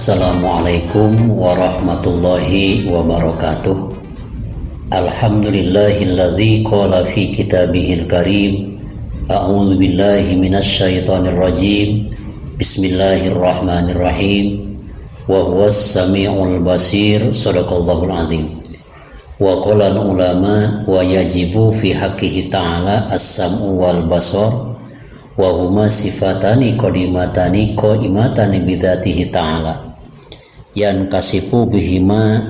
Assalamualaikum warahmatullahi wabarakatuh. Alhamdulillahilladzi qala fi kitabihil karim. A'udzu billahi minasyaitonir rajim. Bismillahirrahmanirrahim. Wa huwas samiul basir. Shadaqallahul azim. Wa qala ulama wa yajibu fi haqqihi ta'ala as-sam'u wal basar wa huma sifatani qadimatani qaimatani bidzatihi ta'ala yankasifu bihima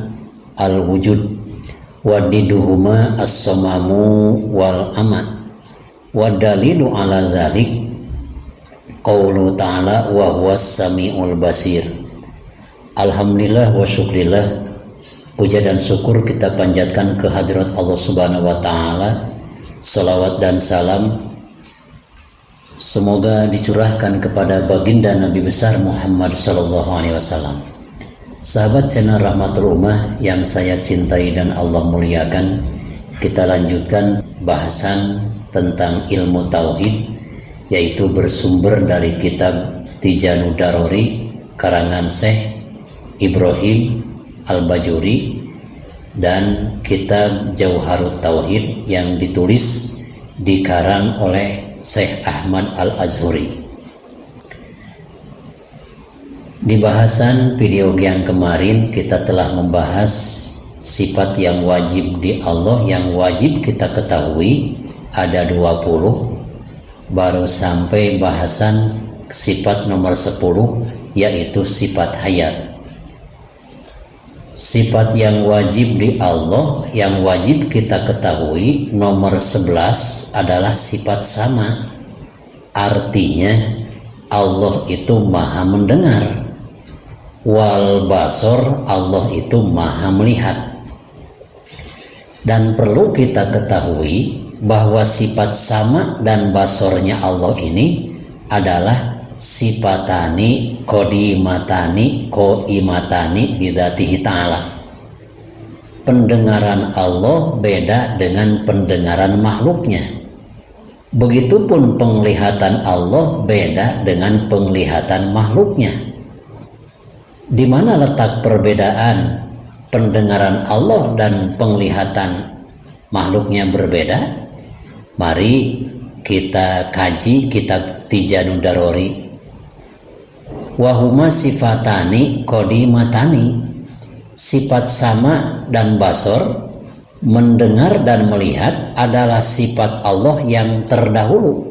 al-wujud wa diduhuma as-samamu wal ama wa dalilu ala dzalik qaulu ta'ala wa huwas samiul basir. Alhamdulillah wa syukrillah, puja dan syukur kita panjatkan ke hadirat Allah Subhanahu wa taala. Salawat dan salam semoga dicurahkan kepada baginda Nabi besar Muhammad sallallahu alaihi wasallam. Sahabat channel Rahmatul Ummah yang saya cintai dan Allah muliakan, kita lanjutkan bahasan tentang ilmu tauhid, yaitu bersumber dari kitab Tijanud Darori karangan Syekh Ibrahim Al-Bajuri dan kitab Jauharut Tauhid yang ditulis dikarang oleh Syekh Ahmad Al-Azhuri. Di bahasan video yang kemarin kita telah membahas sifat yang wajib di Allah yang wajib kita ketahui ada 20, baru sampai bahasan sifat nomor 10 yaitu sifat hayat. Sifat yang wajib di Allah yang wajib kita ketahui nomor 11 adalah sifat sama. Artinya Allah itu maha mendengar. Wal basor, Allah itu maha melihat. Dan perlu kita ketahui bahwa sifat sama dan basornya Allah ini adalah sifatani qadimatani qaimatani bidzatihi ta'ala. Pendengaran Allah beda dengan pendengaran makhluknya. Begitupun penglihatan Allah beda dengan penglihatan makhluknya. Di mana letak perbedaan pendengaran Allah dan penglihatan makhluknya berbeda? Mari kita kaji kitab Tijanud Darori. Wahuma sifatani qadimatani, sifat sama dan basor, mendengar dan melihat adalah sifat Allah yang terdahulu.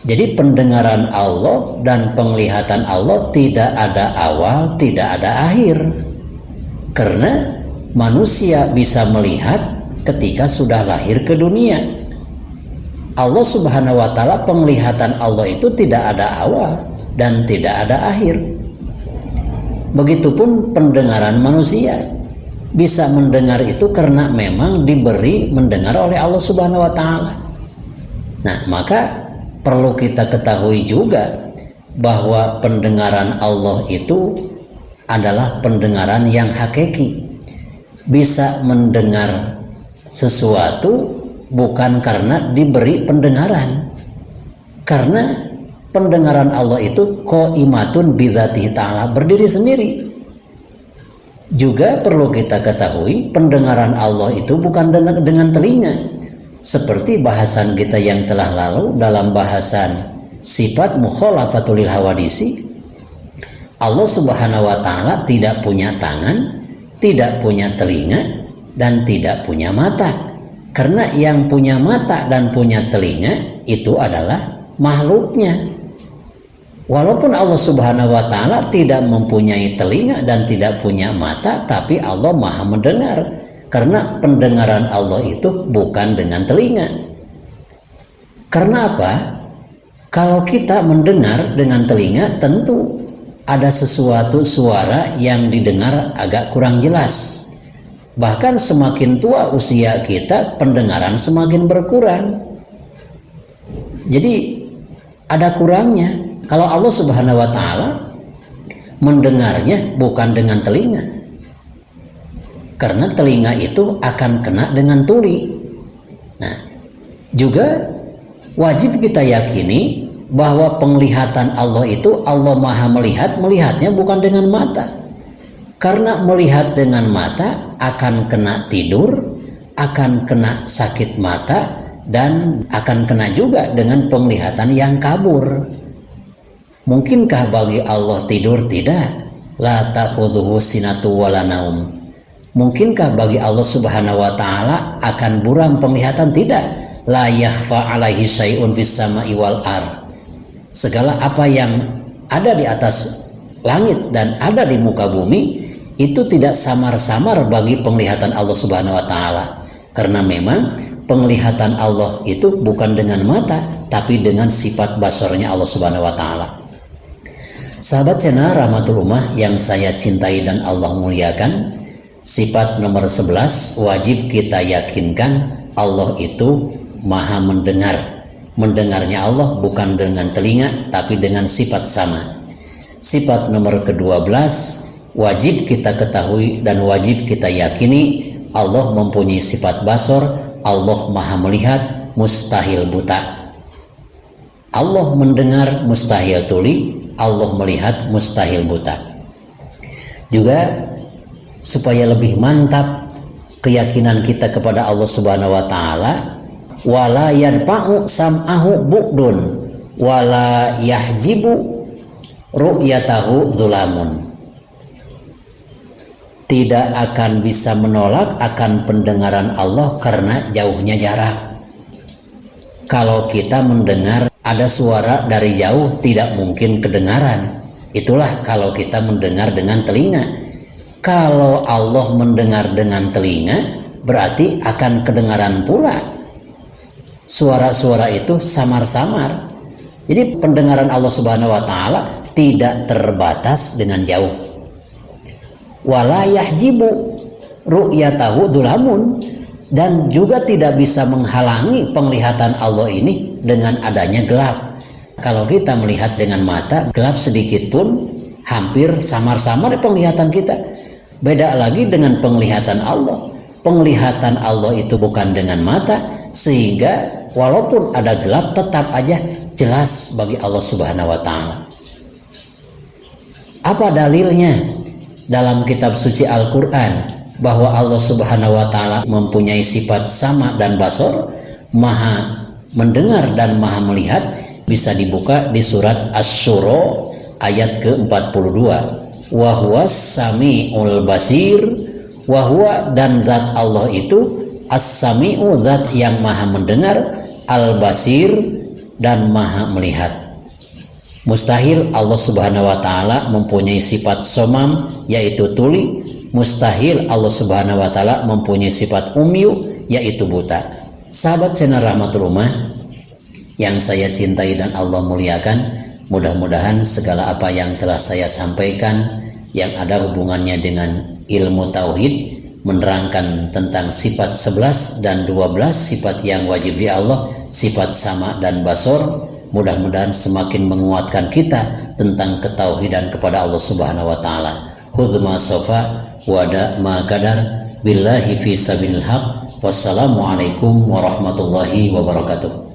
Jadi pendengaran Allah dan penglihatan Allah tidak ada awal, tidak ada akhir. Karena manusia bisa melihat ketika sudah lahir ke dunia. Allah Subhanahu wa taala, penglihatan Allah itu tidak ada awal dan tidak ada akhir. Begitupun pendengaran manusia, bisa mendengar itu karena memang diberi mendengar oleh Allah Subhanahu wa taala. Nah, maka perlu kita ketahui juga bahwa pendengaran Allah itu adalah pendengaran yang hakiki. Bisa mendengar sesuatu bukan karena diberi pendengaran, karena pendengaran Allah itu qaimatun bidzatihi ta'ala, berdiri sendiri. Juga perlu kita ketahui pendengaran Allah itu bukan dengan telinga, seperti bahasan kita yang telah lalu dalam bahasan sifat mukhalafatul lil hawadisi. Allah Subhanahu wa taala tidak punya tangan, tidak punya telinga, dan tidak punya mata. Karena yang punya mata dan punya telinga itu adalah makhluknya. Walaupun Allah Subhanahu wa taala tidak mempunyai telinga dan tidak punya mata, tapi Allah maha mendengar. Karena pendengaran Allah itu bukan dengan telinga. Karena apa? Kalau kita mendengar dengan telinga, tentu ada sesuatu suara yang didengar agak kurang jelas. Bahkan semakin tua usia kita, pendengaran semakin berkurang. Jadi ada kurangnya. Kalau Allah Subhanahu wa taala mendengarnya bukan dengan telinga. Karena telinga itu akan kena dengan tuli. Nah, juga wajib kita yakini bahwa penglihatan Allah itu Allah maha melihat, melihatnya bukan dengan mata. Karena melihat dengan mata akan kena tidur, akan kena sakit mata, dan akan kena juga dengan penglihatan yang kabur. Mungkinkah bagi Allah tidur? Tidak. La ta'khudhuhu sinatu wala naum. Mungkinkah bagi Allah Subhanahu wa taala akan buram penglihatan? Tidak. La yakhfa alaihi syai'un fis sama'i wal ar. Segala apa yang ada di atas langit dan ada di muka bumi itu tidak samar-samar bagi penglihatan Allah Subhanahu wa taala. Karena memang penglihatan Allah itu bukan dengan mata, tapi dengan sifat basornya Allah Subhanahu wa taala. Sahabat channel Rahmatul Ummah yang saya cintai dan Allah muliakan, sifat nomor 11 wajib kita yakinkan Allah itu maha mendengar. Mendengarnya Allah bukan dengan telinga, tapi dengan sifat sama. Sifat nomor ke-12 wajib kita ketahui dan wajib kita yakini Allah mempunyai sifat basor. Allah maha melihat, mustahil buta. Allah mendengar, mustahil tuli. Allah melihat, mustahil buta. Juga supaya lebih mantap keyakinan kita kepada Allah Subhanahu wa taala, wala yanfa'u sam'ahu bu'dun wala yahjibu ru'yatahu dzulamun. Tidak akan bisa menolak akan pendengaran Allah karena jauhnya jarak. Kalau kita mendengar ada suara dari jauh, tidak mungkin kedengaran. Itulah kalau kita mendengar dengan telinga. Kalau Allah mendengar dengan telinga, berarti akan kedengaran pula. Suara-suara itu samar-samar. Jadi pendengaran Allah Subhanahu wa taala tidak terbatas dengan jauh. Wala yahjibu ru'yatahu dzulamun, dan juga tidak bisa menghalangi penglihatan Allah ini dengan adanya gelap. Kalau kita melihat dengan mata, gelap sedikit pun hampir samar-samar penglihatan kita. Beda lagi dengan penglihatan Allah. Penglihatan Allah itu bukan dengan mata, sehingga walaupun ada gelap tetap aja jelas bagi Allah Subhanahu wa taala. Apa dalilnya? Dalam kitab suci Al-Qur'an bahwa Allah Subhanahu wa taala mempunyai sifat sama dan basor, maha mendengar dan maha melihat, bisa dibuka di surat Asy-Syura ayat ke-42. Wa huwas samiul basir, wa huwa, dan zat Allah itu as-sami'u, zat yang maha mendengar, al-basir, dan maha melihat. Mustahil Allah Subhanahu wa taala mempunyai sifat somam, yaitu tuli. Mustahil Allah Subhanahu wa taala mempunyai sifat umyu, yaitu buta. Sahabat channel Rahmatul Ummah yang saya cintai dan Allah muliakan, mudah-mudahan segala apa yang telah saya sampaikan yang ada hubungannya dengan ilmu tauhid, menerangkan tentang sifat 11 dan 12 sifat yang wajib di Allah, sifat sama dan basor, mudah-mudahan semakin menguatkan kita tentang ketauhidan kepada Allah Subhanahu wa taala. Hudma sofa wada ma kadar billahi fi sabilil haq. Wassalamualaikum warahmatullahi wabarakatuh.